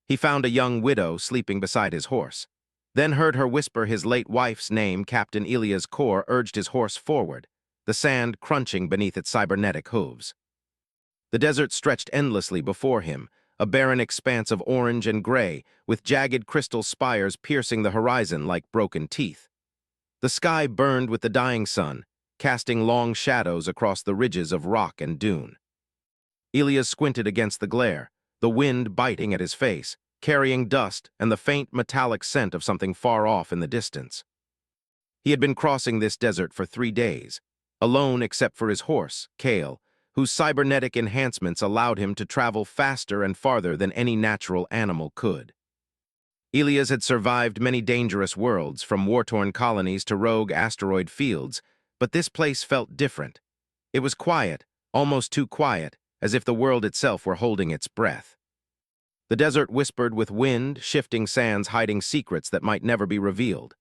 He found a young widow sleeping beside his horse, then heard her whisper his late wife's name. Captain Elias Kor urged his horse forward, the sand crunching beneath its cybernetic hooves. The desert stretched endlessly before him, a barren expanse of orange and gray, with jagged crystal spires piercing the horizon like broken teeth. The sky burned with the dying sun, casting long shadows across the ridges of rock and dune. Elias squinted against the glare, the wind biting at his face, carrying dust and the faint metallic scent of something far off in the distance. He had been crossing this desert for 3 days, alone except for his horse, Kale, whose cybernetic enhancements allowed him to travel faster and farther than any natural animal could. Elias had survived many dangerous worlds, from war-torn colonies to rogue asteroid fields, but this place felt different. It was quiet, almost too quiet, as if the world itself were holding its breath. The desert whispered with wind, shifting sands hiding secrets that might never be revealed.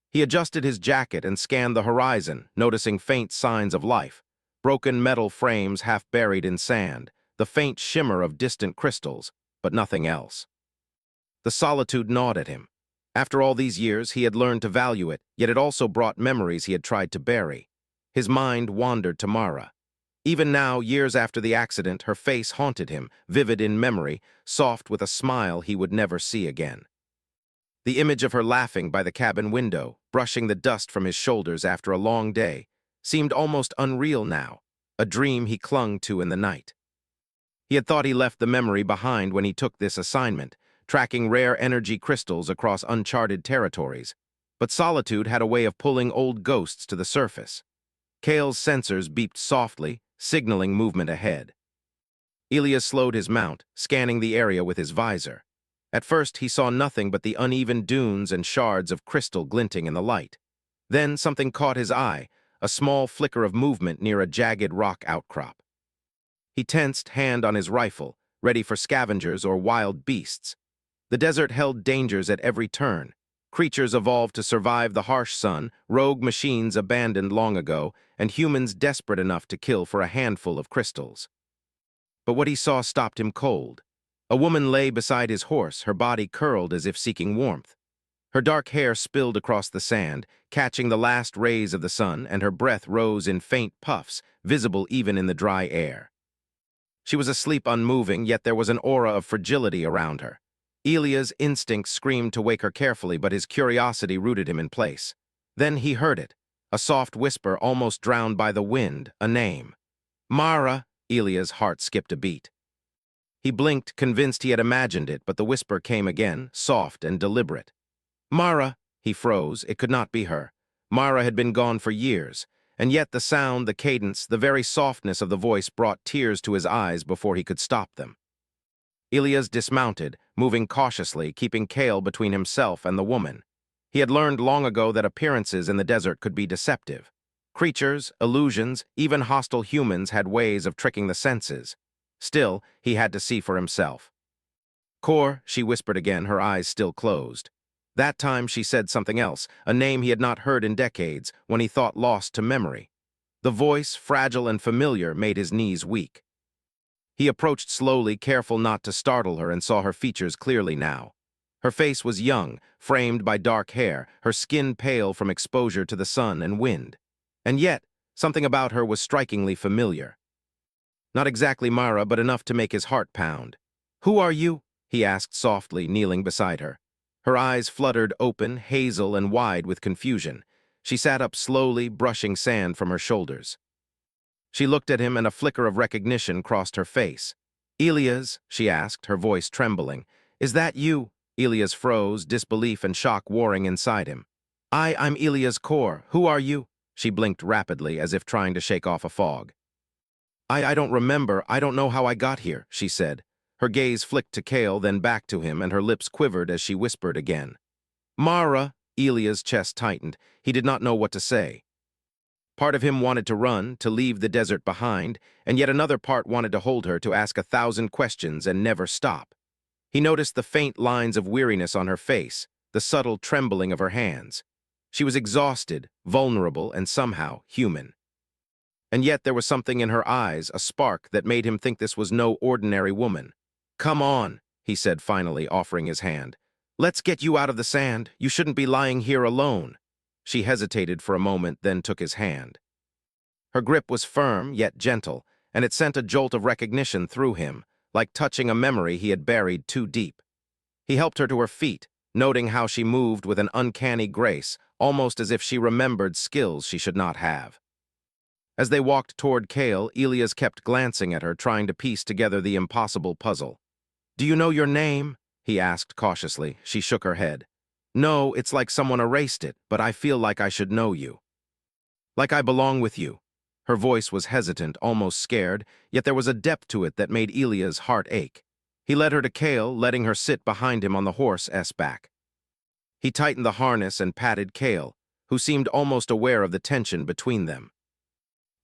He adjusted his jacket and scanned the horizon, noticing faint signs of life. Broken metal frames half buried in sand, the faint shimmer of distant crystals, but nothing else. The solitude gnawed at him. After all these years, he had learned to value it, yet it also brought memories he had tried to bury. His mind wandered to Mara. Even now, years after the accident, her face haunted him, vivid in memory, soft with a smile he would never see again. The image of her laughing by the cabin window, brushing the dust from his shoulders after a long day, seemed almost unreal now, a dream he clung to in the night. He had thought he left the memory behind when he took this assignment, tracking rare energy crystals across uncharted territories, but solitude had a way of pulling old ghosts to the surface. Kale's sensors beeped softly, signaling movement ahead. Elias slowed his mount, scanning the area with his visor. At first, he saw nothing but the uneven dunes and shards of crystal glinting in the light. Then something caught his eye, a small flicker of movement near a jagged rock outcrop. He tensed, hand on his rifle, ready for scavengers or wild beasts. The desert held dangers at every turn. Creatures evolved to survive the harsh sun, rogue machines abandoned long ago, and humans desperate enough to kill for a handful of crystals. But what he saw stopped him cold. A woman lay beside his horse, her body curled as if seeking warmth. Her dark hair spilled across the sand, catching the last rays of the sun, and her breath rose in faint puffs, visible even in the dry air. She was asleep unmoving, yet there was an aura of fragility around her. Elias' instinct screamed to wake her carefully, but his curiosity rooted him in place. Then he heard it, a soft whisper almost drowned by the wind, a name. Mara! Elias' heart skipped a beat. He blinked, convinced he had imagined it, but the whisper came again, soft and deliberate. Mara! He froze. It could not be her. Mara had been gone for years, and yet the sound, the cadence, the very softness of the voice brought tears to his eyes before he could stop them. Elias dismounted, moving cautiously, keeping Kale between himself and the woman. He had learned long ago that appearances in the desert could be deceptive. Creatures, illusions, even hostile humans had ways of tricking the senses. Still, he had to see for himself. Kor, she whispered again, her eyes still closed. That time she said something else, a name he had not heard in decades, when he thought lost to memory. The voice, fragile and familiar, made his knees weak. He approached slowly, careful not to startle her, and saw her features clearly now. Her face was young, framed by dark hair, her skin pale from exposure to the sun and wind. And yet, something about her was strikingly familiar. Not exactly Mara, but enough to make his heart pound. "Who are you?" he asked softly, kneeling beside her. Her eyes fluttered open, hazel and wide with confusion. She sat up slowly, brushing sand from her shoulders. She looked at him, and a flicker of recognition crossed her face. "Elias," she asked, her voice trembling. "Is that you?" Elias froze, disbelief and shock warring inside him. I'm Elias Kor. Who are you?" She blinked rapidly, as if trying to shake off a fog. I don't remember. I don't know how I got here," she said. Her gaze flicked to Kale, then back to him, and her lips quivered as she whispered again. "Mara!" Elias' chest tightened. He did not know what to say. Part of him wanted to run, to leave the desert behind, and yet another part wanted to hold her, to ask 1,000 questions and never stop. He noticed the faint lines of weariness on her face, the subtle trembling of her hands. She was exhausted, vulnerable, and somehow human. And yet there was something in her eyes, a spark that made him think this was no ordinary woman. "Come on," he said finally, offering his hand. "Let's get you out of the sand. You shouldn't be lying here alone." She hesitated for a moment, then took his hand. Her grip was firm, yet gentle, and it sent a jolt of recognition through him, like touching a memory he had buried too deep. He helped her to her feet, noting how she moved with an uncanny grace, almost as if she remembered skills she should not have. As they walked toward Cale, Elias kept glancing at her, trying to piece together the impossible puzzle. "Do you know your name?" he asked cautiously. She shook her head. "No, it's like someone erased it, but I feel like I should know you. Like I belong with you." Her voice was hesitant, almost scared, yet there was a depth to it that made Elia's heart ache. He led her to Cale, letting her sit behind him on the horse's back. He tightened the harness and patted Cale, who seemed almost aware of the tension between them.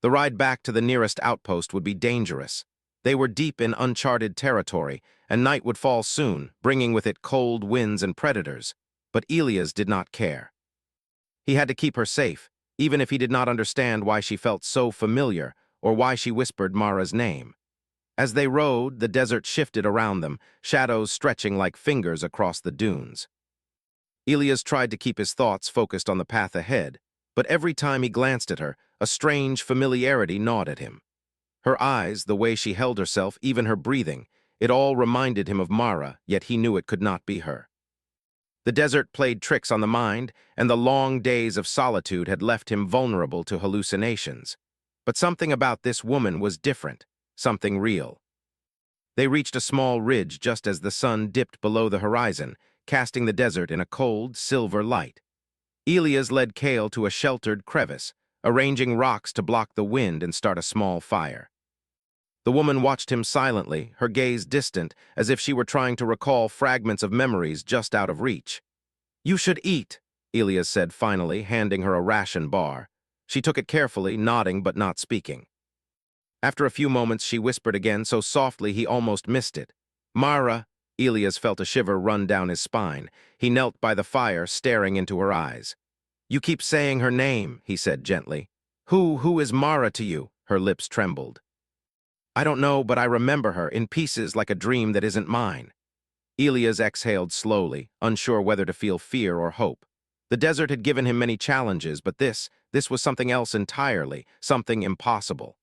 The ride back to the nearest outpost would be dangerous. They were deep in uncharted territory, and night would fall soon, bringing with it cold winds and predators. But Elias did not care. He had to keep her safe, even if he did not understand why she felt so familiar or why she whispered Mara's name. As they rode, the desert shifted around them, shadows stretching like fingers across the dunes. Elias tried to keep his thoughts focused on the path ahead, but every time he glanced at her, a strange familiarity gnawed at him. Her eyes, the way she held herself, even her breathing, it all reminded him of Mara, yet he knew it could not be her. The desert played tricks on the mind, and the long days of solitude had left him vulnerable to hallucinations. But something about this woman was different, something real. They reached a small ridge just as the sun dipped below the horizon, casting the desert in a cold, silver light. Elias led Cale to a sheltered crevice, arranging rocks to block the wind and start a small fire. The woman watched him silently, her gaze distant, as if she were trying to recall fragments of memories just out of reach. "You should eat," Elias said finally, handing her a ration bar. She took it carefully, nodding but not speaking. After a few moments, she whispered again, so softly he almost missed it. "Mara." Elias felt a shiver run down his spine. He knelt by the fire, staring into her eyes. "You keep saying her name," he said gently. Who is Mara to you?" Her lips trembled. "I don't know, but I remember her, in pieces like a dream that isn't mine." Elias exhaled slowly, unsure whether to feel fear or hope. The desert had given him many challenges, but this was something else entirely, something impossible.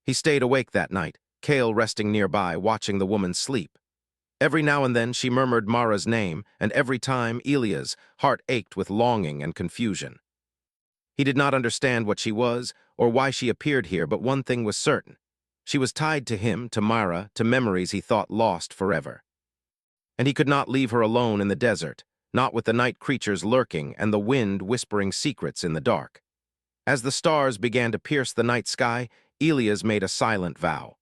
He stayed awake that night, Cale resting nearby, watching the woman sleep. Every now and then she murmured Mara's name, and every time Elias' heart ached with longing and confusion. He did not understand what she was or why she appeared here, but one thing was certain. She was tied to him, to Mara, to memories he thought lost forever. And he could not leave her alone in the desert, not with the night creatures lurking and the wind whispering secrets in the dark. As the stars began to pierce the night sky, Elias made a silent vow.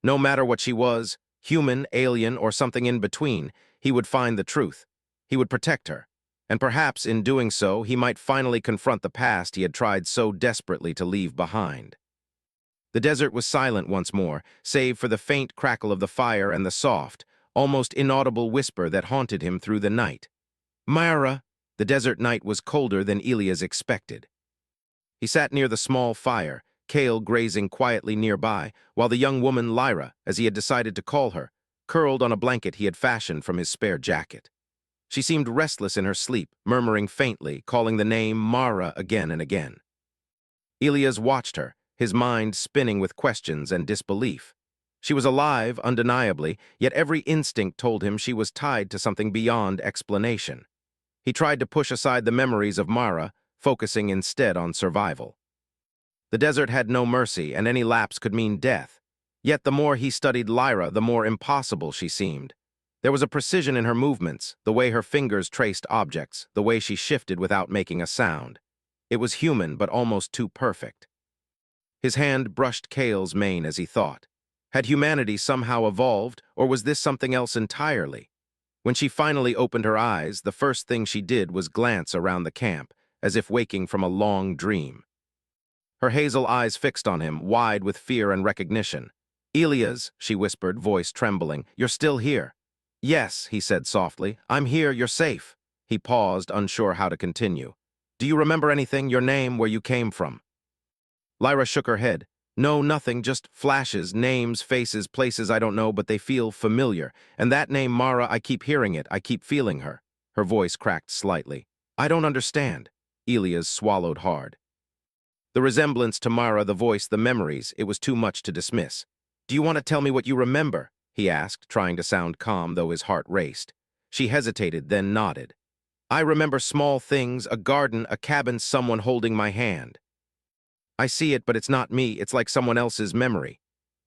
No matter what she was, human, alien, or something in between, he would find the truth. He would protect her. And perhaps in doing so, he might finally confront the past he had tried so desperately to leave behind. The desert was silent once more, save for the faint crackle of the fire and the soft, almost inaudible whisper that haunted him through the night. "Mara." The desert night was colder than Elias expected. He sat near the small fire, Cale grazing quietly nearby, while the young woman Lyra, as he had decided to call her, curled on a blanket he had fashioned from his spare jacket. She seemed restless in her sleep, murmuring faintly, calling the name Mara again and again. Elias watched her, his mind spinning with questions and disbelief. She was alive, undeniably, yet every instinct told him she was tied to something beyond explanation. He tried to push aside the memories of Mara, focusing instead on survival. The desert had no mercy, and any lapse could mean death. Yet the more he studied Lyra, the more impossible she seemed. There was a precision in her movements, the way her fingers traced objects, the way she shifted without making a sound. It was human, but almost too perfect. His hand brushed Cale's mane as he thought. Had humanity somehow evolved, or was this something else entirely? When she finally opened her eyes, the first thing she did was glance around the camp, as if waking from a long dream. Her hazel eyes fixed on him, wide with fear and recognition. "Elias," she whispered, voice trembling, "you're still here." "Yes," he said softly, "I'm here, you're safe." He paused, unsure how to continue. "Do you remember anything, your name, where you came from?" Lyra shook her head. No, nothing, just flashes, names, faces, places I don't know, but they feel familiar. And that name, Mara, I keep hearing it, I keep feeling her. Her voice cracked slightly. I don't understand. Elias swallowed hard. The resemblance to Mara, the voice, the memories, it was too much to dismiss. Do you want to tell me what you remember? He asked, trying to sound calm, though his heart raced. She hesitated, then nodded. I remember small things, a garden, a cabin, someone holding my hand. I see it, but it's not me. It's like someone else's memory.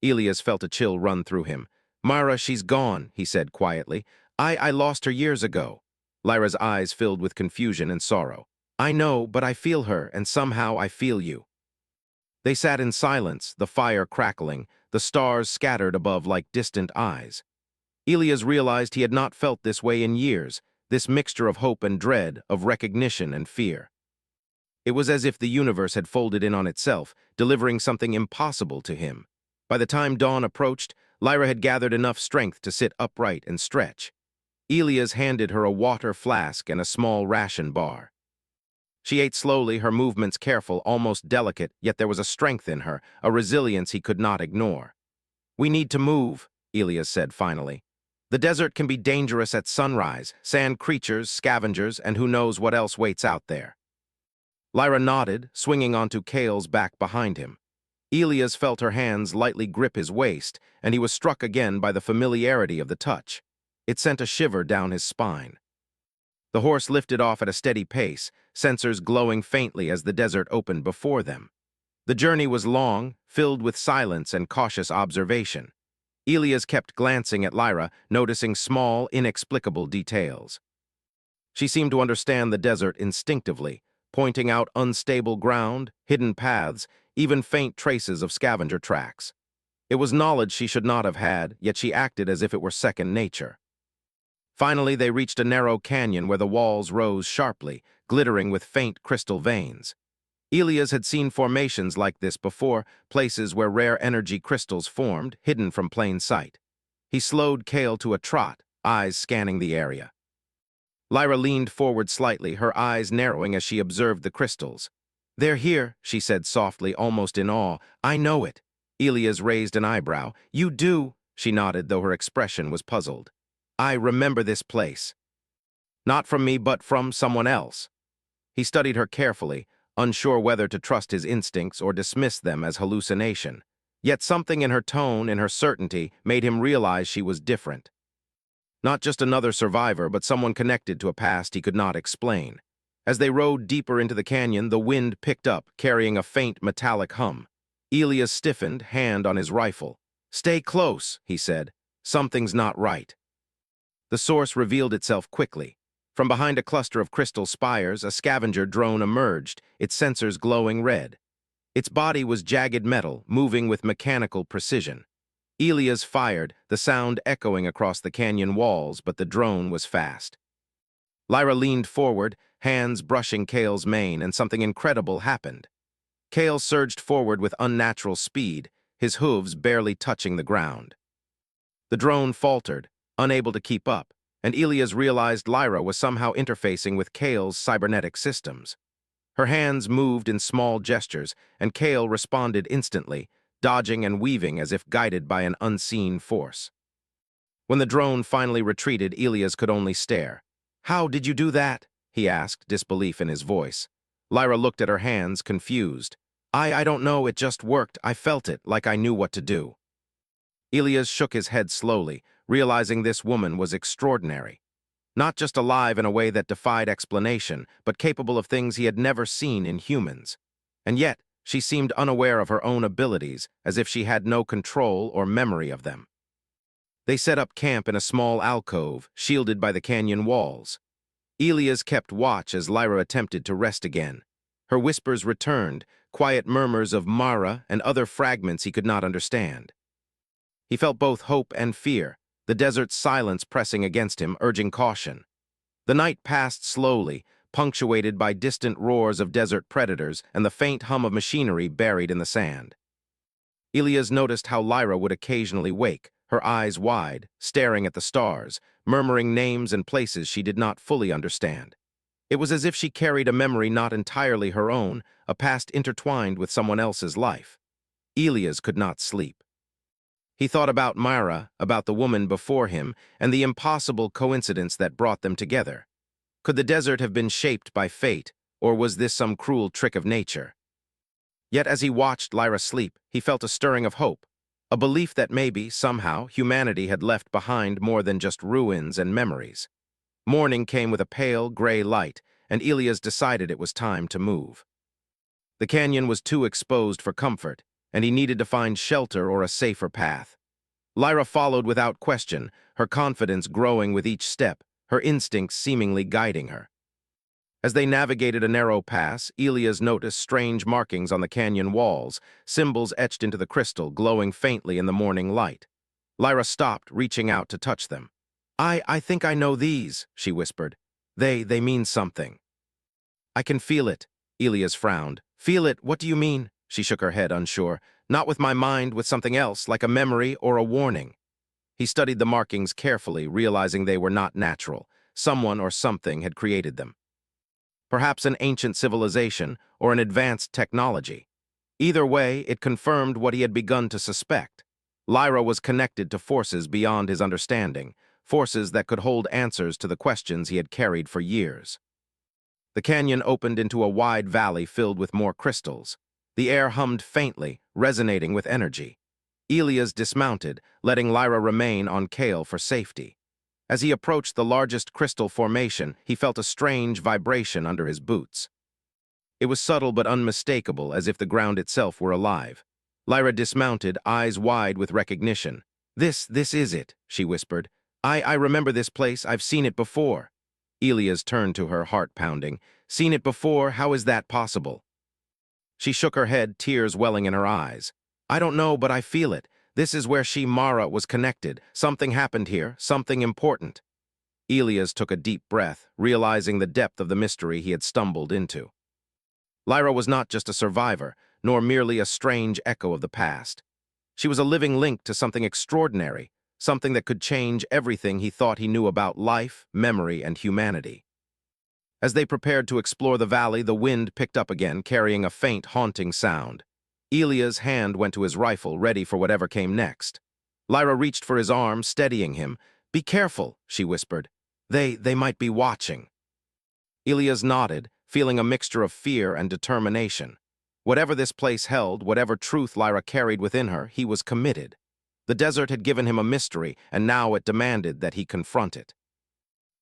Elias felt a chill run through him. Mara, she's gone, he said quietly. I lost her years ago. Lyra's eyes filled with confusion and sorrow. I know, but I feel her, and somehow I feel you. They sat in silence, the fire crackling, the stars scattered above like distant eyes. Elias realized he had not felt this way in years, this mixture of hope and dread, of recognition and fear. It was as if the universe had folded in on itself, delivering something impossible to him. By the time dawn approached, Lyra had gathered enough strength to sit upright and stretch. Elias handed her a water flask and a small ration bar. She ate slowly, her movements careful, almost delicate, yet there was a strength in her, a resilience he could not ignore. We need to move, Elias said finally. The desert can be dangerous at sunrise, sand creatures, scavengers, and who knows what else waits out there. Lyra nodded, swinging onto Cale's back behind him. Elias felt her hands lightly grip his waist, and he was struck again by the familiarity of the touch. It sent a shiver down his spine. The horse lifted off at a steady pace, sensors glowing faintly as the desert opened before them. The journey was long, filled with silence and cautious observation. Elias kept glancing at Lyra, noticing small, inexplicable details. She seemed to understand the desert instinctively, pointing out unstable ground, hidden paths, even faint traces of scavenger tracks. It was knowledge she should not have had, yet she acted as if it were second nature. Finally, they reached a narrow canyon where the walls rose sharply, glittering with faint crystal veins. Elias had seen formations like this before, places where rare energy crystals formed, hidden from plain sight. He slowed Cale to a trot, eyes scanning the area. Lyra leaned forward slightly, her eyes narrowing as she observed the crystals. They're here, she said softly, almost in awe. I know it. Elias raised an eyebrow. You do, she nodded, though her expression was puzzled. I remember this place. Not from me, but from someone else. He studied her carefully, unsure whether to trust his instincts or dismiss them as hallucination. Yet something in her tone, in her certainty, made him realize she was different. Not just another survivor, but someone connected to a past he could not explain. As they rode deeper into the canyon, the wind picked up, carrying a faint metallic hum. Elias stiffened, hand on his rifle. Stay close, he said. Something's not right. The source revealed itself quickly. From behind a cluster of crystal spires, a scavenger drone emerged, its sensors glowing red. Its body was jagged metal, moving with mechanical precision. Elias fired, the sound echoing across the canyon walls, but the drone was fast. Lyra leaned forward, hands brushing Cale's mane, and something incredible happened. Cale surged forward with unnatural speed, his hooves barely touching the ground. The drone faltered, unable to keep up, and Elias realized Lyra was somehow interfacing with Cale's cybernetic systems. Her hands moved in small gestures, and Cale responded instantly, dodging and weaving as if guided by an unseen force. When the drone finally retreated, Elias could only stare. How did you do that? He asked, disbelief in his voice. Lyra looked at her hands, confused. I don't know, it just worked. I felt it, like I knew what to do. Elias shook his head slowly, realizing this woman was extraordinary. Not just alive in a way that defied explanation, but capable of things he had never seen in humans. And yet, she seemed unaware of her own abilities, as if she had no control or memory of them. They set up camp in a small alcove, shielded by the canyon walls. Elias kept watch as Lyra attempted to rest again. Her whispers returned, quiet murmurs of Mara and other fragments he could not understand. He felt both hope and fear, the desert's silence pressing against him, urging caution. The night passed slowly, punctuated by distant roars of desert predators and the faint hum of machinery buried in the sand. Elias noticed how Lyra would occasionally wake, her eyes wide, staring at the stars, murmuring names and places she did not fully understand. It was as if she carried a memory not entirely her own, a past intertwined with someone else's life. Elias could not sleep. He thought about Myra, about the woman before him, and the impossible coincidence that brought them together. Could the desert have been shaped by fate, or was this some cruel trick of nature? Yet as he watched Lyra sleep, he felt a stirring of hope, a belief that maybe, somehow, humanity had left behind more than just ruins and memories. Morning came with a pale, gray light, and Elias decided it was time to move. The canyon was too exposed for comfort, and he needed to find shelter or a safer path. Lyra followed without question, her confidence growing with each step, her instincts seemingly guiding her. As they navigated a narrow pass, Elias noticed strange markings on the canyon walls, symbols etched into the crystal, glowing faintly in the morning light. Lyra stopped, reaching out to touch them. I think I know these," she whispered. They mean something." "I can feel it," Elias frowned. "Feel it? What do you mean?" She shook her head, unsure. "Not with my mind, with something else, like a memory or a warning." He studied the markings carefully, realizing they were not natural. Someone or something had created them. Perhaps an ancient civilization or an advanced technology. Either way, it confirmed what he had begun to suspect. Lyra was connected to forces beyond his understanding, forces that could hold answers to the questions he had carried for years. The canyon opened into a wide valley filled with more crystals. The air hummed faintly, resonating with energy. Elias dismounted, letting Lyra remain on Kale for safety. As he approached the largest crystal formation, he felt a strange vibration under his boots. It was subtle but unmistakable, as if the ground itself were alive. Lyra dismounted, eyes wide with recognition. This is it," she whispered. I remember this place. I've seen it before." Elias turned to her, heart pounding. "Seen it before? How is that possible?" She shook her head, tears welling in her eyes. "I don't know, but I feel it. This is where Mara was connected. Something happened here, something important." Elias took a deep breath, realizing the depth of the mystery he had stumbled into. Lyra was not just a survivor, nor merely a strange echo of the past. She was a living link to something extraordinary, something that could change everything he thought he knew about life, memory, and humanity. As they prepared to explore the valley, the wind picked up again, carrying a faint, haunting sound. Elia's hand went to his rifle, ready for whatever came next. Lyra reached for his arm, steadying him. "Be careful," she whispered. They might be watching." Elias nodded, feeling a mixture of fear and determination. Whatever this place held, whatever truth Lyra carried within her, he was committed. The desert had given him a mystery, and now it demanded that he confront it.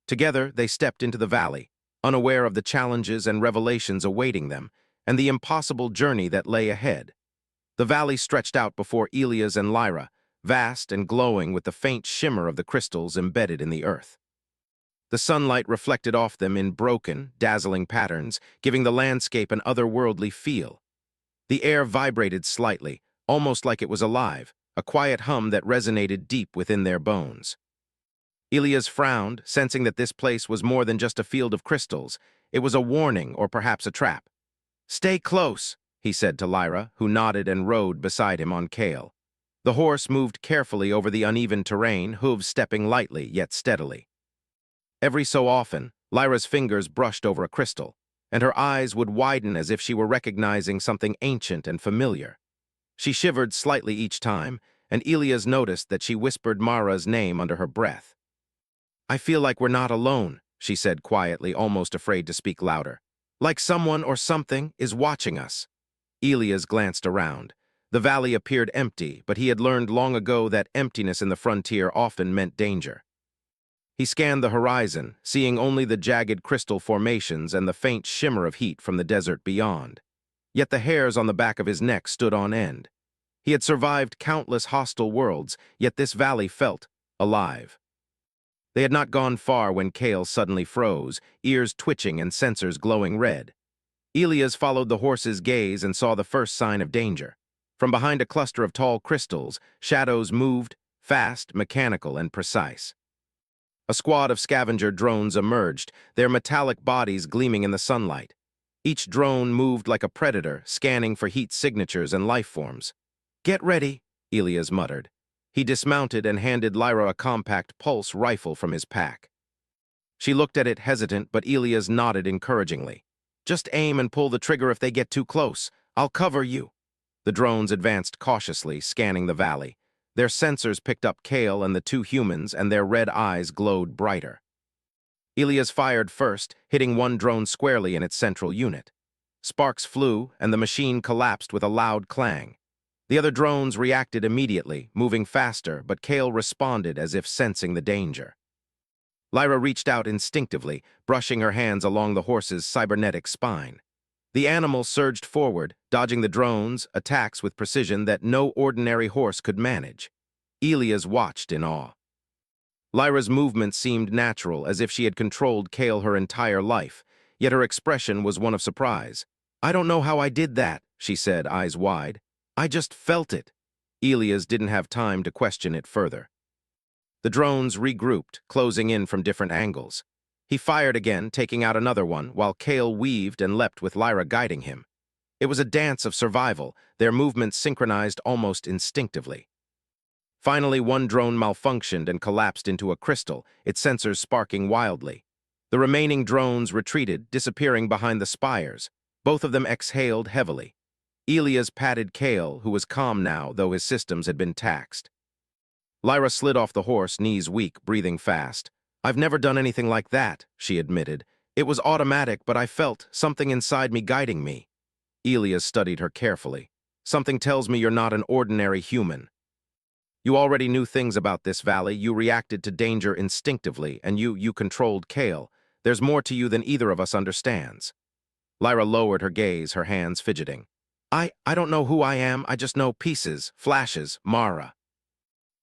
Together, they stepped into the valley, unaware of the challenges and revelations awaiting them, and the impossible journey that lay ahead. The valley stretched out before Elias and Lyra, vast and glowing with the faint shimmer of the crystals embedded in the earth. The sunlight reflected off them in broken, dazzling patterns, giving the landscape an otherworldly feel. The air vibrated slightly, almost like it was alive, a quiet hum that resonated deep within their bones. Elias frowned, sensing that this place was more than just a field of crystals. It was a warning, or perhaps a trap. "Stay close," he said to Lyra, who nodded and rode beside him on Kale. The horse moved carefully over the uneven terrain, hooves stepping lightly yet steadily. Every so often, Lyra's fingers brushed over a crystal, and her eyes would widen as if she were recognizing something ancient and familiar. She shivered slightly each time, and Elias noticed that she whispered Mara's name under her breath. "I feel like we're not alone," she said quietly, almost afraid to speak louder. "Like someone or something is watching us." Elias glanced around. The valley appeared empty, but he had learned long ago that emptiness in the frontier often meant danger. He scanned the horizon, seeing only the jagged crystal formations and the faint shimmer of heat from the desert beyond. Yet the hairs on the back of his neck stood on end. He had survived countless hostile worlds, yet this valley felt alive. They had not gone far when Kale suddenly froze, ears twitching and sensors glowing red. Elias followed the horse's gaze and saw the first sign of danger. From behind a cluster of tall crystals, shadows moved, fast, mechanical, and precise. A squad of scavenger drones emerged, their metallic bodies gleaming in the sunlight. Each drone moved like a predator, scanning for heat signatures and life forms. "Get ready," Elias muttered. He dismounted and handed Lyra a compact pulse rifle from his pack. She looked at it hesitant, but Elias nodded encouragingly. "Just aim and pull the trigger if they get too close. I'll cover you." The drones advanced cautiously, scanning the valley. Their sensors picked up Kale and the two humans, and their red eyes glowed brighter. Ilias fired first, hitting one drone squarely in its central unit. Sparks flew, and the machine collapsed with a loud clang. The other drones reacted immediately, moving faster, but Kale responded as if sensing the danger. Lyra reached out instinctively, brushing her hands along the horse's cybernetic spine. The animal surged forward, dodging the drones' attacks with precision that no ordinary horse could manage. Ilias watched in awe. Lyra's movement seemed natural, as if she had controlled Kale her entire life, yet her expression was one of surprise. "I don't know how I did that," she said, eyes wide. "I just felt it." Ilias didn't have time to question it further. The drones regrouped, closing in from different angles. He fired again, taking out another one, while Kale weaved and leapt with Lyra guiding him. It was a dance of survival, their movements synchronized almost instinctively. Finally, one drone malfunctioned and collapsed into a crystal, its sensors sparking wildly. The remaining drones retreated, disappearing behind the spires. Both of them exhaled heavily. Ilias patted Kale, who was calm now, though his systems had been taxed. Lyra slid off the horse, knees weak, breathing fast. "I've never done anything like that," she admitted. "It was automatic, but I felt something inside me guiding me." Ilias studied her carefully. "Something tells me you're not an ordinary human. You already knew things about this valley, you reacted to danger instinctively, and you controlled Kale. There's more to you than either of us understands." Lyra lowered her gaze, her hands fidgeting. I don't know who I am, I just know pieces, flashes, Mara.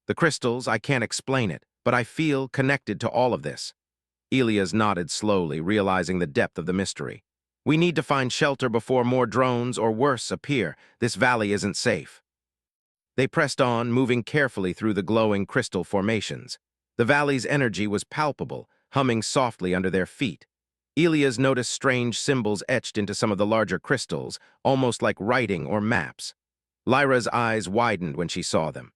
The crystals, I can't explain it, but I feel connected to all of this." Ilias nodded slowly, realizing the depth of the mystery. "We need to find shelter before more drones or worse appear. This valley isn't safe." They pressed on, moving carefully through the glowing crystal formations. The valley's energy was palpable, humming softly under their feet. Ilias noticed strange symbols etched into some of the larger crystals, almost like writing or maps. Lyra's eyes widened when she saw them.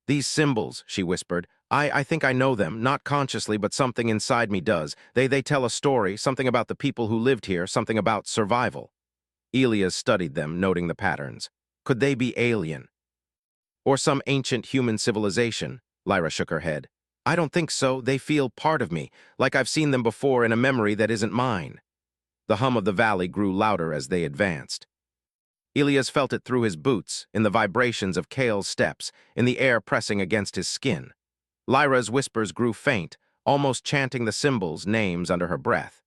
"These symbols," she whispered, I think I know them, not consciously, but something inside me does. They tell a story, something about the people who lived here, something about survival." Ilias studied them, noting the patterns. Could they be alien? Or some ancient human civilization? Lyra shook her head. "I don't think so. They feel part of me, like I've seen them before in a memory that isn't mine." The hum of the valley grew louder as they advanced. Ilias felt it through his boots, in the vibrations of Kale's steps, in the air pressing against his skin. Lyra's whispers grew faint, almost chanting the symbols' names under her breath.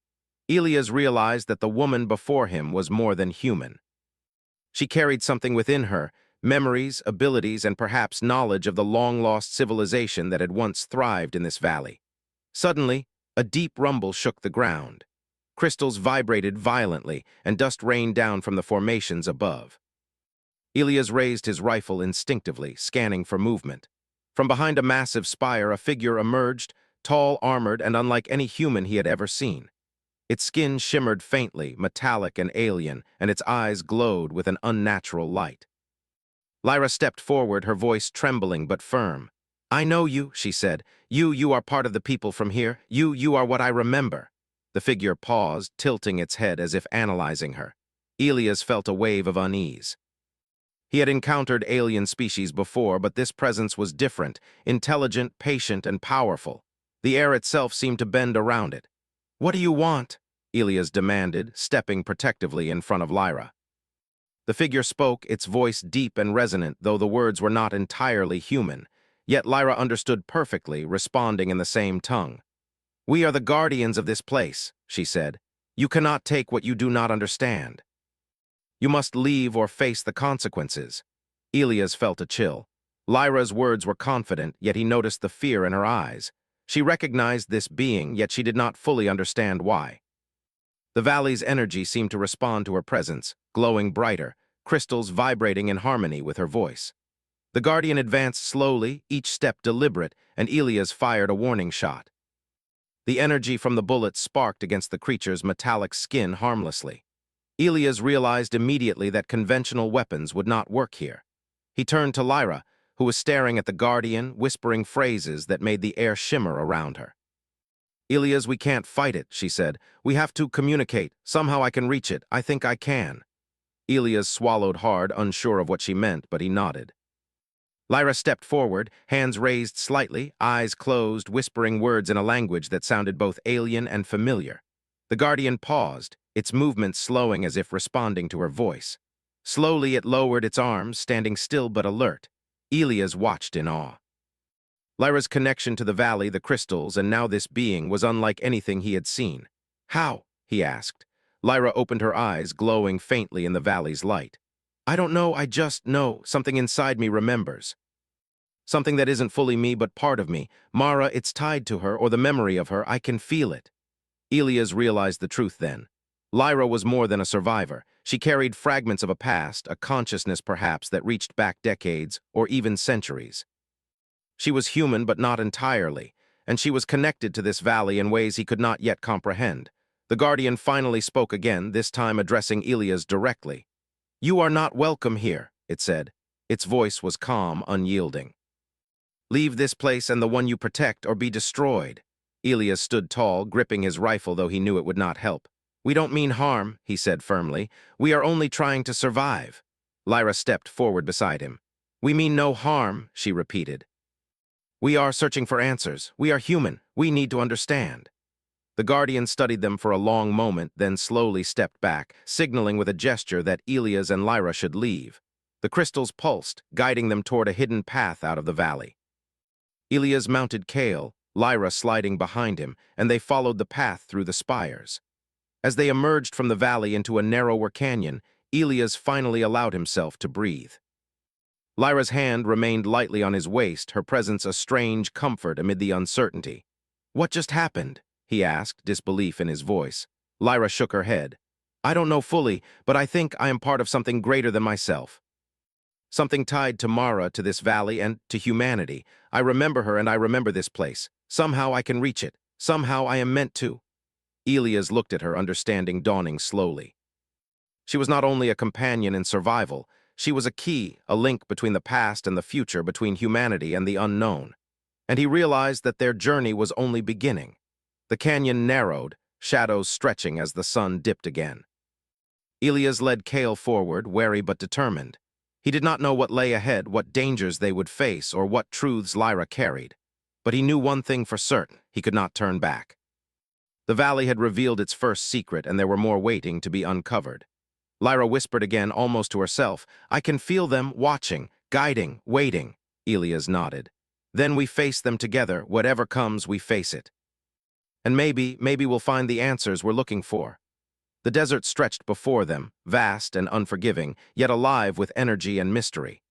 Ilias realized that the woman before him was more than human. She carried something within her, memories, abilities, and perhaps knowledge of the long-lost civilization that had once thrived in this valley. Suddenly, a deep rumble shook the ground. Crystals vibrated violently, and dust rained down from the formations above. Ilias raised his rifle instinctively, scanning for movement. From behind a massive spire, a figure emerged, tall, armored, and unlike any human he had ever seen. Its skin shimmered faintly, metallic and alien, and its eyes glowed with an unnatural light. Lyra stepped forward, her voice trembling but firm. "I know you," she said. You are part of the people from here. You are what I remember." The figure paused, tilting its head as if analyzing her. Ilias felt a wave of unease. He had encountered alien species before, but this presence was different, intelligent, patient, and powerful. The air itself seemed to bend around it. "What do you want?" Ilias demanded, stepping protectively in front of Lyra. The figure spoke, its voice deep and resonant, though the words were not entirely human. Yet Lyra understood perfectly, responding in the same tongue. "We are the guardians of this place," she said. "You cannot take what you do not understand. You must leave or face the consequences." Ilias felt a chill. Lyra's words were confident, yet he noticed the fear in her eyes. She recognized this being, yet she did not fully understand why. The valley's energy seemed to respond to her presence, glowing brighter, crystals vibrating in harmony with her voice. The Guardian advanced slowly, each step deliberate, and Ilias fired a warning shot. The energy from the bullet sparked against the creature's metallic skin harmlessly. Ilias realized immediately that conventional weapons would not work here. He turned to Lyra, who was staring at the Guardian, whispering phrases that made the air shimmer around her. "Ilias, we can't fight it," she said. "We have to communicate. Somehow I can reach it. I think I can." Elias swallowed hard, unsure of what she meant, but he nodded. Lyra stepped forward, hands raised slightly, eyes closed, whispering words in a language that sounded both alien and familiar. The Guardian paused, its movements slowing as if responding to her voice. Slowly it lowered its arms, standing still but alert. Elias watched in awe. Lyra's connection to the valley, the crystals, and now this being was unlike anything he had seen. "How?" he asked. Lyra opened her eyes, glowing faintly in the valley's light. "I don't know, I just know. Something inside me remembers. Something that isn't fully me but part of me. Mara, it's tied to her, or the memory of her. I can feel it." Elias realized the truth then. Lyra was more than a survivor. She carried fragments of a past, a consciousness perhaps that reached back decades, or even centuries. She was human but not entirely, and she was connected to this valley in ways he could not yet comprehend. The Guardian finally spoke again, this time addressing Elias directly. "You are not welcome here," it said. Its voice was calm, unyielding. "Leave this place and the one you protect, or be destroyed." Elias stood tall, gripping his rifle, though he knew it would not help. "We don't mean harm," he said firmly. "We are only trying to survive." Lyra stepped forward beside him. "We mean no harm," she repeated. "We are searching for answers. We are human. We need to understand." The Guardian studied them for a long moment, then slowly stepped back, signaling with a gesture that Elias and Lyra should leave. The crystals pulsed, guiding them toward a hidden path out of the valley. Elias mounted Kale, Lyra sliding behind him, and they followed the path through the spires. As they emerged from the valley into a narrower canyon, Elias finally allowed himself to breathe. Lyra's hand remained lightly on his waist, her presence a strange comfort amid the uncertainty. "What just happened?" he asked, disbelief in his voice. Lyra shook her head. "I don't know fully, but I think I am part of something greater than myself. Something tied to Mara, to this valley, and to humanity. I remember her and I remember this place. Somehow I can reach it. Somehow I am meant to." Elias looked at her, understanding dawning slowly. She was not only a companion in survival, she was a key, a link between the past and the future, between humanity and the unknown. And he realized that their journey was only beginning. The canyon narrowed, shadows stretching as the sun dipped again. Elias led Kale forward, wary but determined. He did not know what lay ahead, what dangers they would face, or what truths Lyra carried. But he knew one thing for certain: he could not turn back. The valley had revealed its first secret, and there were more waiting to be uncovered. Lyra whispered again, almost to herself, "I can feel them, watching, guiding, waiting." Elias nodded. "Then we face them together. Whatever comes, we face it. And maybe we'll find the answers we're looking for." The desert stretched before them, vast and unforgiving, yet alive with energy and mystery.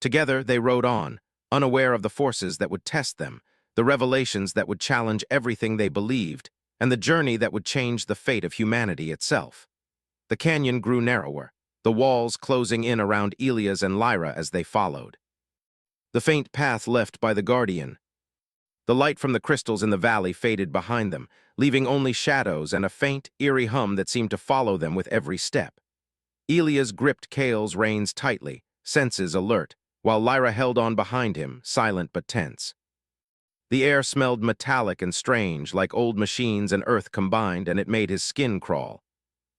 Together they rode on, unaware of the forces that would test them, the revelations that would challenge everything they believed, and the journey that would change the fate of humanity itself. The canyon grew narrower, the walls closing in around Elias and Lyra as they followed. The faint path left by the Guardian. The light from the crystals in the valley faded behind them, leaving only shadows and a faint, eerie hum that seemed to follow them with every step. Elias gripped Kale's reins tightly, senses alert, while Lyra held on behind him, silent but tense. The air smelled metallic and strange, like old machines and earth combined, and it made his skin crawl.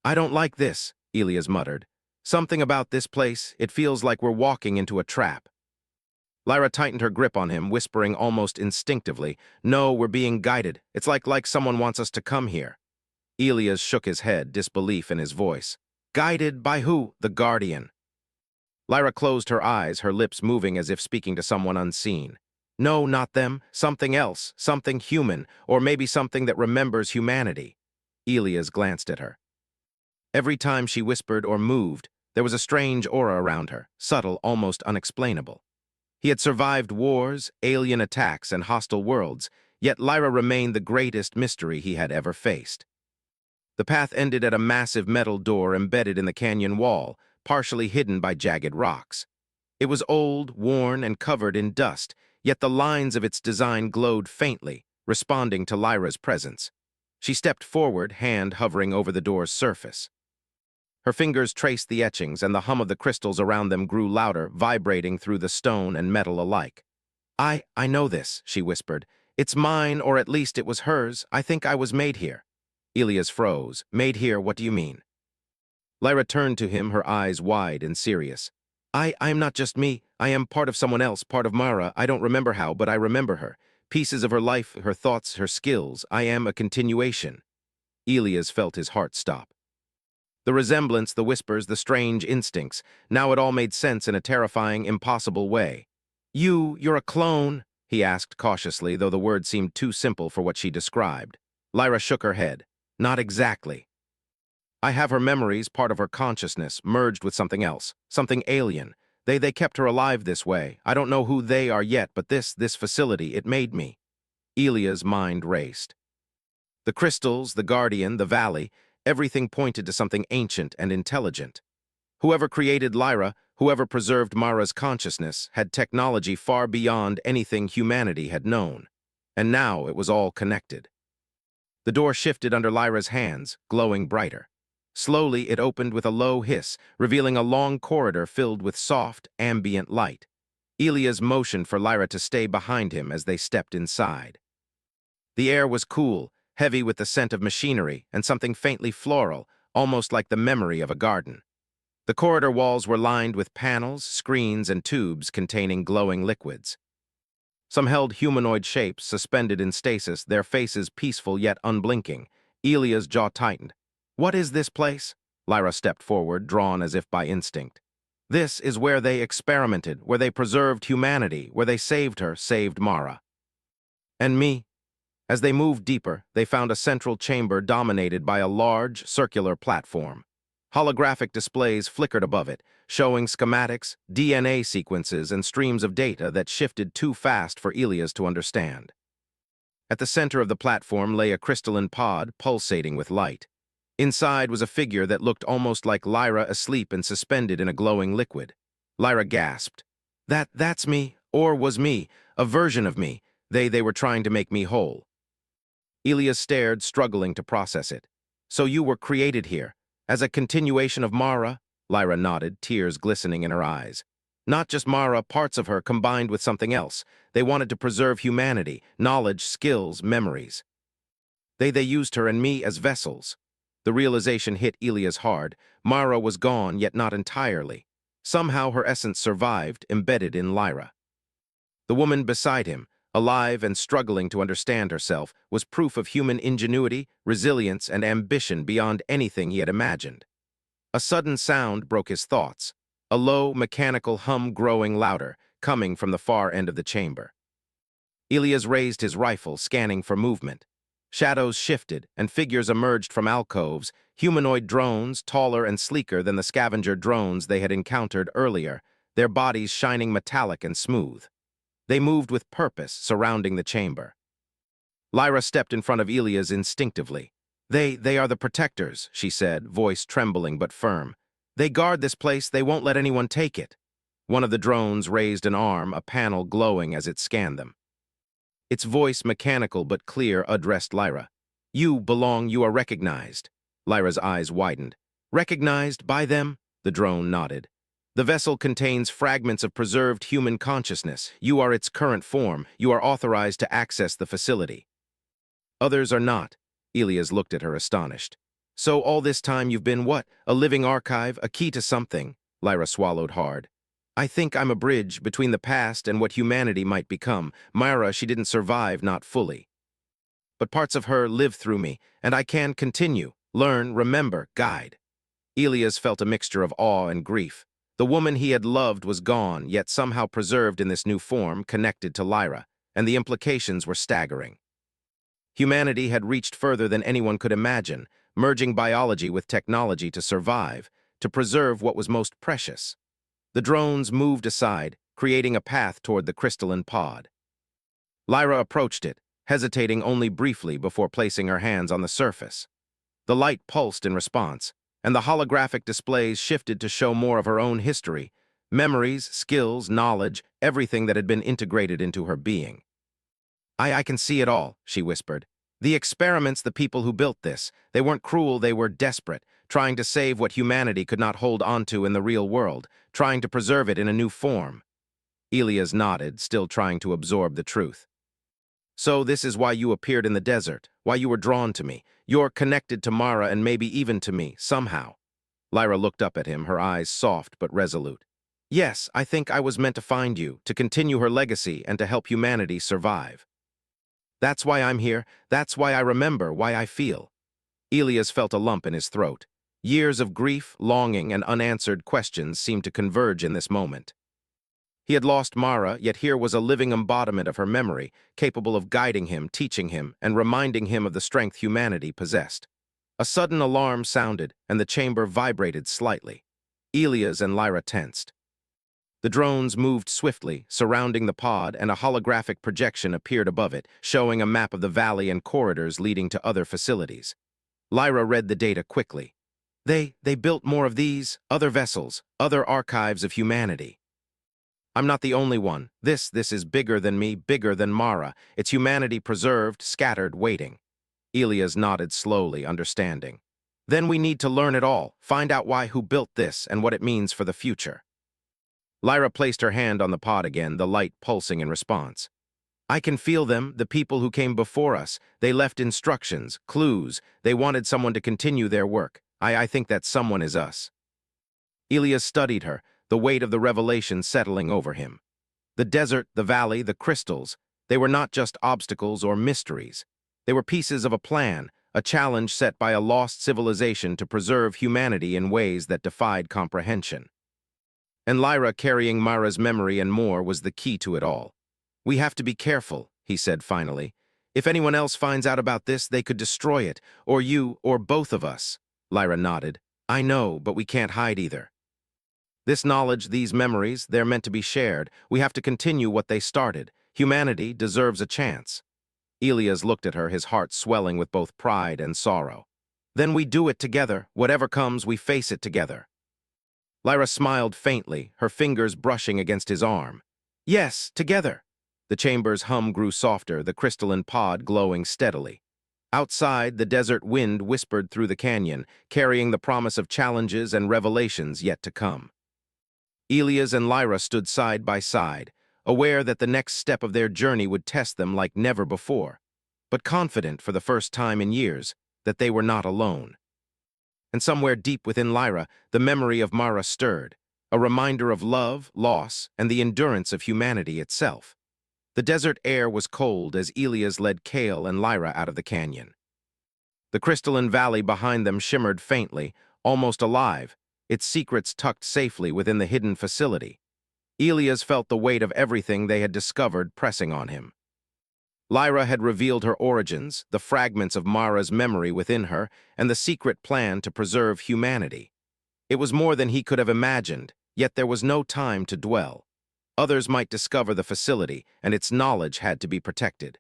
"I don't like this," Elias muttered. "Something about this place, it feels like we're walking into a trap." Lyra tightened her grip on him, whispering almost instinctively, "No, we're being guided. It's like someone wants us to come here." Elias shook his head, disbelief in his voice. "Guided by who?" "The Guardian." Lyra closed her eyes, her lips moving as if speaking to someone unseen. "No, not them. Something else, something human, or maybe something that remembers humanity." Elias glanced at her. Every time she whispered or moved, there was a strange aura around her, subtle, almost unexplainable. He had survived wars, alien attacks, and hostile worlds, yet Lyra remained the greatest mystery he had ever faced. The path ended at a massive metal door embedded in the canyon wall, partially hidden by jagged rocks. It was old, worn, and covered in dust, yet the lines of its design glowed faintly, responding to Lyra's presence. She stepped forward, hand hovering over the door's surface. Her fingers traced the etchings, and the hum of the crystals around them grew louder, vibrating through the stone and metal alike. I know this," she whispered. "It's mine, or at least it was hers. I think I was made here." Elias froze. "Made here, what do you mean?" Lyra turned to him, her eyes wide and serious. I am not just me. I am part of someone else, part of Mara. I don't remember how, but I remember her. Pieces of her life, her thoughts, her skills. I am a continuation. Elias felt his heart stop. The resemblance, the whispers, the strange instincts. Now it all made sense in a terrifying, impossible way. You're a clone? He asked cautiously, though the word seemed too simple for what she described. Lyra shook her head. Not exactly. I have her memories, part of her consciousness, merged with something else, something alien. They kept her alive this way. I don't know who they are yet, but this facility, it made me. Elia's mind raced. The crystals, the guardian, the valley, everything pointed to something ancient and intelligent. Whoever created Lyra, whoever preserved Mara's consciousness, had technology far beyond anything humanity had known. And now it was all connected. The door shifted under Lyra's hands, glowing brighter. Slowly, it opened with a low hiss, revealing a long corridor filled with soft, ambient light. Elias motioned for Lyra to stay behind him as they stepped inside. The air was cool, heavy with the scent of machinery and something faintly floral, almost like the memory of a garden. The corridor walls were lined with panels, screens, and tubes containing glowing liquids. Some held humanoid shapes suspended in stasis, their faces peaceful yet unblinking. Elia's jaw tightened. What is this place? Lyra stepped forward, drawn as if by instinct. This is where they experimented, where they preserved humanity, where they saved her, saved Mara. And me? As they moved deeper, they found a central chamber dominated by a large, circular platform. Holographic displays flickered above it, showing schematics, DNA sequences, and streams of data that shifted too fast for Elias to understand. At the center of the platform lay a crystalline pod pulsating with light. Inside was a figure that looked almost like Lyra asleep and suspended in a glowing liquid. Lyra gasped. That's me, or was me, a version of me. They were trying to make me whole. Elias stared, struggling to process it. So you were created here, as a continuation of Mara? Lyra nodded, tears glistening in her eyes. Not just Mara, parts of her combined with something else. They wanted to preserve humanity, knowledge, skills, memories. They used her and me as vessels. The realization hit Elias hard. Mara was gone, yet not entirely. Somehow her essence survived, embedded in Lyra. The woman beside him, alive and struggling to understand herself, was proof of human ingenuity, resilience, and ambition beyond anything he had imagined. A sudden sound broke his thoughts, a low, mechanical hum growing louder, coming from the far end of the chamber. Elias raised his rifle, scanning for movement. Shadows shifted, and figures emerged from alcoves, humanoid drones, taller and sleeker than the scavenger drones they had encountered earlier, their bodies shining metallic and smooth. They moved with purpose, surrounding the chamber. Lyra stepped in front of Elias instinctively. They are the protectors, she said, voice trembling but firm. They guard this place, they won't let anyone take it. One of the drones raised an arm, a panel glowing as it scanned them. Its voice, mechanical but clear, addressed Lyra. You belong, you are recognized. Lyra's eyes widened. Recognized by them? The drone nodded. The vessel contains fragments of preserved human consciousness. You are its current form. You are authorized to access the facility. Others are not. Elias looked at her, astonished. So all this time you've been what? A living archive, a key to something? Lyra swallowed hard. I think I'm a bridge between the past and what humanity might become. Mara, she didn't survive, not fully. But parts of her live through me, and I can continue, learn, remember, guide. Elias felt a mixture of awe and grief. The woman he had loved was gone, yet somehow preserved in this new form, connected to Lyra, and the implications were staggering. Humanity had reached further than anyone could imagine, merging biology with technology to survive, to preserve what was most precious. The drones moved aside, creating a path toward the crystalline pod. Lyra approached it, hesitating only briefly before placing her hands on the surface. The light pulsed in response, and the holographic displays shifted to show more of her own history, memories, skills, knowledge, everything that had been integrated into her being. I can see it all, she whispered. The experiments, the people who built this, they weren't cruel, they were desperate, trying to save what humanity could not hold onto in the real world, trying to preserve it in a new form. Elias nodded, still trying to absorb the truth. So this is why you appeared in the desert, why you were drawn to me. You're connected to Mara and maybe even to me, somehow. Lyra looked up at him, her eyes soft but resolute. Yes, I think I was meant to find you, to continue her legacy and to help humanity survive. That's why I'm here, that's why I remember, why I feel. Elias felt a lump in his throat. Years of grief, longing, and unanswered questions seemed to converge in this moment. He had lost Mara, yet here was a living embodiment of her memory, capable of guiding him, teaching him, and reminding him of the strength humanity possessed. A sudden alarm sounded, and the chamber vibrated slightly. Elias and Lyra tensed. The drones moved swiftly, surrounding the pod, and a holographic projection appeared above it, showing a map of the valley and corridors leading to other facilities. Lyra read the data quickly. They built more of these, other vessels, other archives of humanity. I'm not the only one. This is bigger than me, bigger than Mara. It's humanity preserved, scattered, waiting. Elias nodded slowly, understanding. Then we need to learn it all, find out who built this and what it means for the future. Lyra placed her hand on the pod again, the light pulsing in response. I can feel them, the people who came before us. They left instructions, clues. They wanted someone to continue their work. I think that someone is us. Elias studied her, the weight of the revelation settling over him. The desert, the valley, the crystals, they were not just obstacles or mysteries. They were pieces of a plan, a challenge set by a lost civilization to preserve humanity in ways that defied comprehension. And Lyra carrying Mara's memory and more was the key to it all. We have to be careful, he said finally. If anyone else finds out about this, they could destroy it, or you, or both of us. Lyra nodded. I know, but we can't hide either. This knowledge, these memories, they're meant to be shared. We have to continue what they started. Humanity deserves a chance. Elias looked at her, his heart swelling with both pride and sorrow. Then we do it together. Whatever comes, we face it together. Lyra smiled faintly, her fingers brushing against his arm. Yes, together. The chamber's hum grew softer, the crystalline pod glowing steadily. Outside, the desert wind whispered through the canyon, carrying the promise of challenges and revelations yet to come. Elias and Lyra stood side by side, aware that the next step of their journey would test them like never before, but confident for the first time in years that they were not alone. And somewhere deep within Lyra, the memory of Mara stirred, a reminder of love, loss, and the endurance of humanity itself. The desert air was cold as Elias led Kale and Lyra out of the canyon. The crystalline valley behind them shimmered faintly, almost alive, its secrets tucked safely within the hidden facility. Elias felt the weight of everything they had discovered pressing on him. Lyra had revealed her origins, the fragments of Mara's memory within her, and the secret plan to preserve humanity. It was more than he could have imagined, yet there was no time to dwell. Others might discover the facility, and its knowledge had to be protected.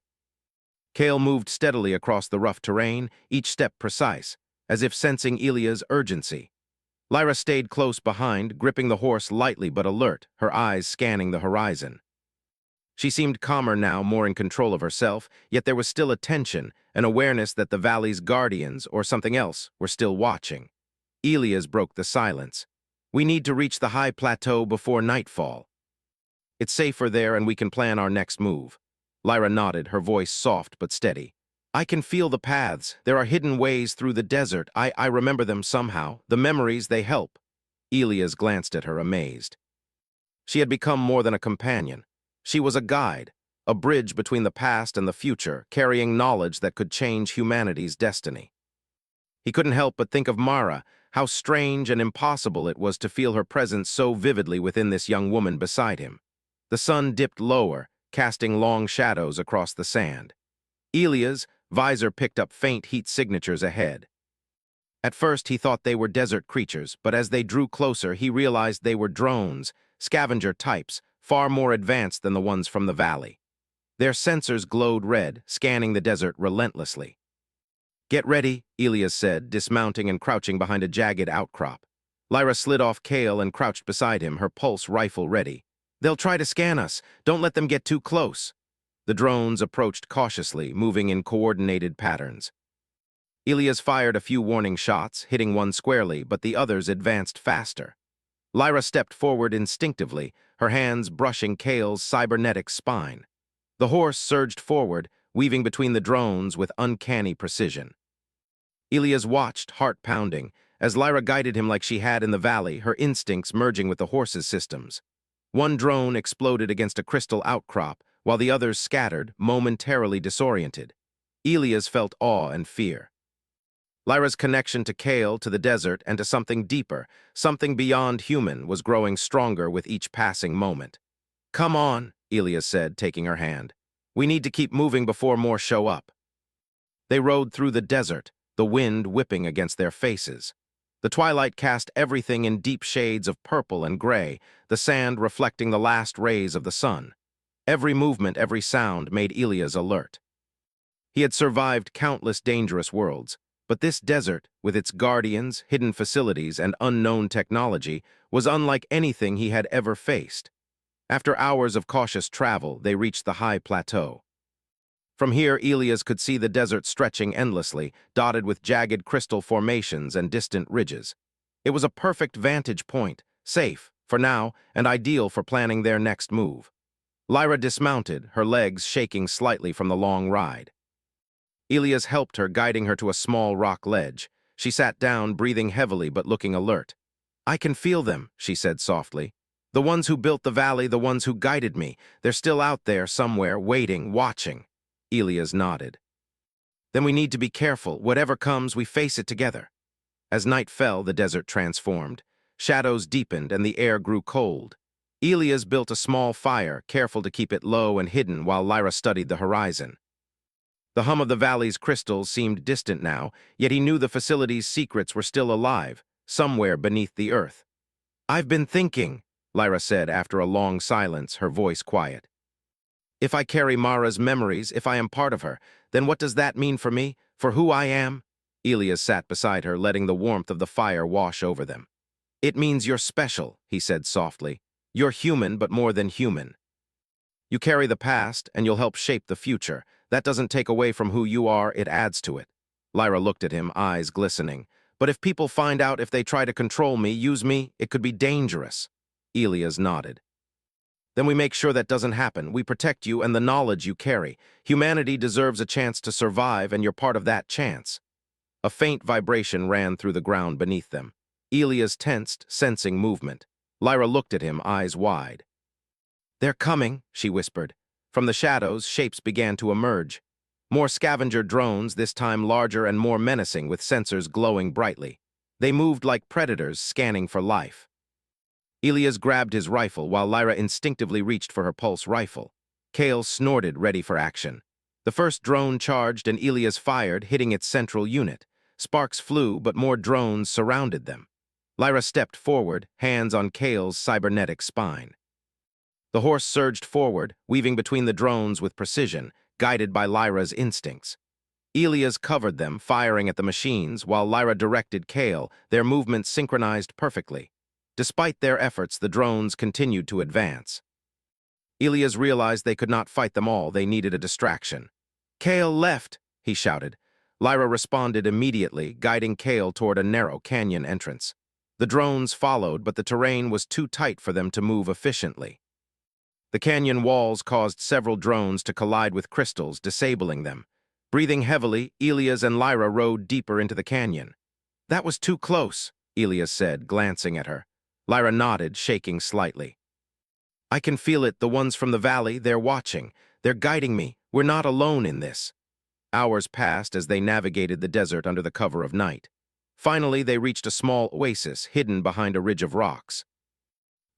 Kale moved steadily across the rough terrain, each step precise, as if sensing Elia's urgency. Lyra stayed close behind, gripping the horse lightly but alert, her eyes scanning the horizon. She seemed calmer now, more in control of herself, yet there was still a tension, an awareness that the valley's guardians, or something else, were still watching. Elias broke the silence. We need to reach the high plateau before nightfall. It's safer there and we can plan our next move. Lyra nodded, her voice soft but steady. I can feel the paths. There are hidden ways through the desert. I remember them somehow. The memories, they help. Elias glanced at her, amazed. She had become more than a companion. She was a guide, a bridge between the past and the future, carrying knowledge that could change humanity's destiny. He couldn't help but think of Mara, how strange and impossible it was to feel her presence so vividly within this young woman beside him. The sun dipped lower, casting long shadows across the sand. Elias' visor picked up faint heat signatures ahead. At first he thought they were desert creatures, but as they drew closer he realized they were drones, scavenger types, far more advanced than the ones from the valley. Their sensors glowed red, scanning the desert relentlessly. Get ready, Elias said, dismounting and crouching behind a jagged outcrop. Lyra slid off Kale and crouched beside him, her pulse rifle ready. They'll try to scan us. Don't let them get too close. The drones approached cautiously, moving in coordinated patterns. Elias fired a few warning shots, hitting one squarely, but the others advanced faster. Lyra stepped forward instinctively, her hands brushing Kale's cybernetic spine. The horse surged forward, weaving between the drones with uncanny precision. Elias watched, heart pounding, as Lyra guided him like she had in the valley, her instincts merging with the horse's systems. One drone exploded against a crystal outcrop, while the others scattered, momentarily disoriented. Elias felt awe and fear. Lyra's connection to Kale, to the desert, and to something deeper, something beyond human, was growing stronger with each passing moment. "Come on," Elias said, taking her hand. "We need to keep moving before more show up." They rode through the desert, the wind whipping against their faces. The twilight cast everything in deep shades of purple and gray, the sand reflecting the last rays of the sun. Every movement, every sound made Elias alert. He had survived countless dangerous worlds, but this desert, with its guardians, hidden facilities, and unknown technology, was unlike anything he had ever faced. After hours of cautious travel, they reached the high plateau. From here, Elias could see the desert stretching endlessly, dotted with jagged crystal formations and distant ridges. It was a perfect vantage point, safe, for now, and ideal for planning their next move. Lyra dismounted, her legs shaking slightly from the long ride. Elias helped her, guiding her to a small rock ledge. She sat down, breathing heavily but looking alert. "I can feel them," she said softly. "The ones who built the valley, the ones who guided me. They're still out there somewhere, waiting, watching." Elias nodded. "Then we need to be careful. Whatever comes, we face it together." As night fell, the desert transformed. Shadows deepened and the air grew cold. Elias built a small fire, careful to keep it low and hidden while Lyra studied the horizon. The hum of the valley's crystals seemed distant now, yet he knew the facility's secrets were still alive, somewhere beneath the earth. "I've been thinking," Lyra said after a long silence, her voice quiet. "If I carry Mara's memories, if I am part of her, then what does that mean for me, for who I am?" Elias sat beside her, letting the warmth of the fire wash over them. "It means you're special," he said softly. "You're human, but more than human. You carry the past, and you'll help shape the future. That doesn't take away from who you are, it adds to it." Lyra looked at him, eyes glistening. "But if people find out, if they try to control me, use me, it could be dangerous." Elias nodded. "Then we make sure that doesn't happen. We protect you and the knowledge you carry. Humanity deserves a chance to survive, and you're part of that chance." A faint vibration ran through the ground beneath them. Elias tensed, sensing movement. Lyra looked at him, eyes wide. "They're coming," she whispered. From the shadows, shapes began to emerge. More scavenger drones, this time larger and more menacing, with sensors glowing brightly. They moved like predators, scanning for life. Elias grabbed his rifle while Lyra instinctively reached for her pulse rifle. Kale snorted, ready for action. The first drone charged and Elias fired, hitting its central unit. Sparks flew, but more drones surrounded them. Lyra stepped forward, hands on Kale's cybernetic spine. The horse surged forward, weaving between the drones with precision, guided by Lyra's instincts. Elias covered them, firing at the machines, while Lyra directed Kale, their movements synchronized perfectly. Despite their efforts, the drones continued to advance. Elias realized they could not fight them all, they needed a distraction. "Kale left," he shouted. Lyra responded immediately, guiding Kale toward a narrow canyon entrance. The drones followed, but the terrain was too tight for them to move efficiently. The canyon walls caused several drones to collide with crystals, disabling them. Breathing heavily, Elias and Lyra rode deeper into the canyon. "That was too close," Elias said, glancing at her. Lyra nodded, shaking slightly. "I can feel it, the ones from the valley, they're watching. They're guiding me. We're not alone in this." Hours passed as they navigated the desert under the cover of night. Finally, they reached a small oasis hidden behind a ridge of rocks.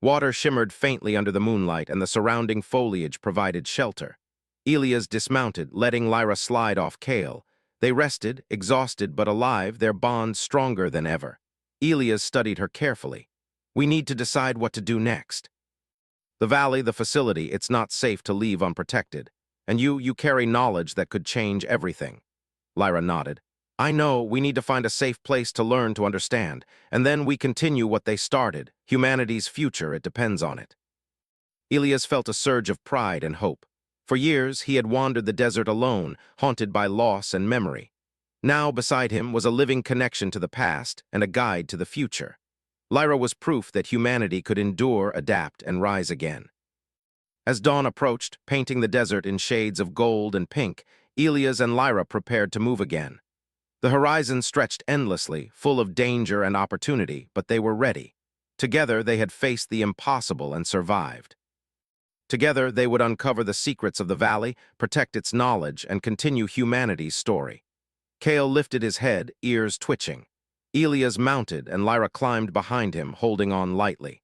Water shimmered faintly under the moonlight, and the surrounding foliage provided shelter. Elias dismounted, letting Lyra slide off Kale. They rested, exhausted but alive, their bond stronger than ever. Elias studied her carefully. "We need to decide what to do next. The valley, the facility, it's not safe to leave unprotected. And you carry knowledge that could change everything." Lyra nodded. "I know, we need to find a safe place to learn to understand, and then we continue what they started. Humanity's future, it depends on it." Elias felt a surge of pride and hope. For years, he had wandered the desert alone, haunted by loss and memory. Now, beside him, was a living connection to the past and a guide to the future. Lyra was proof that humanity could endure, adapt, and rise again. As dawn approached, painting the desert in shades of gold and pink, Elias and Lyra prepared to move again. The horizon stretched endlessly, full of danger and opportunity, but they were ready. Together, they had faced the impossible and survived. Together, they would uncover the secrets of the valley, protect its knowledge, and continue humanity's story. Cale lifted his head, ears twitching. Elias mounted, and Lyra climbed behind him, holding on lightly.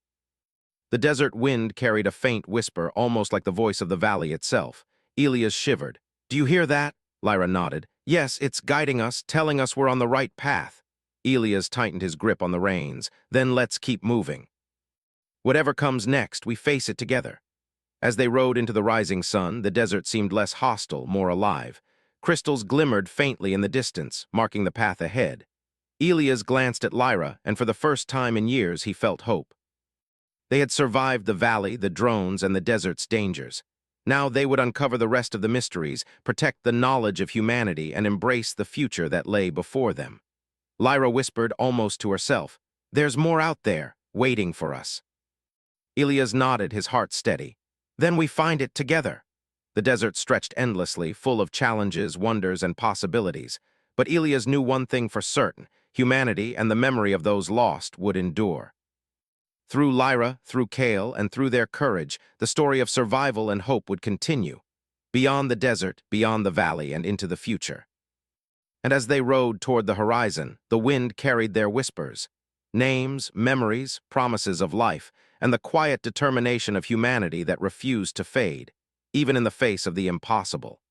The desert wind carried a faint whisper, almost like the voice of the valley itself. Elias shivered. "Do you hear that?" Lyra nodded. "Yes, it's guiding us, telling us we're on the right path." Elias tightened his grip on the reins. "Then let's keep moving. Whatever comes next, we face it together." As they rode into the rising sun, the desert seemed less hostile, more alive. Crystals glimmered faintly in the distance, marking the path ahead. Elias glanced at Lyra, and for the first time in years he felt hope. They had survived the valley, the drones, and the desert's dangers. Now they would uncover the rest of the mysteries, protect the knowledge of humanity, and embrace the future that lay before them. Lyra whispered almost to herself, "There's more out there, waiting for us." Elias nodded, his heart steady. "Then we find it together." The desert stretched endlessly, full of challenges, wonders, and possibilities. But Elias knew one thing for certain: humanity and the memory of those lost would endure. Through Lyra, through Cale, and through their courage, the story of survival and hope would continue. Beyond the desert, beyond the valley, and into the future. And as they rode toward the horizon, the wind carried their whispers. Names, memories, promises of life, and the quiet determination of humanity that refused to fade, even in the face of the impossible.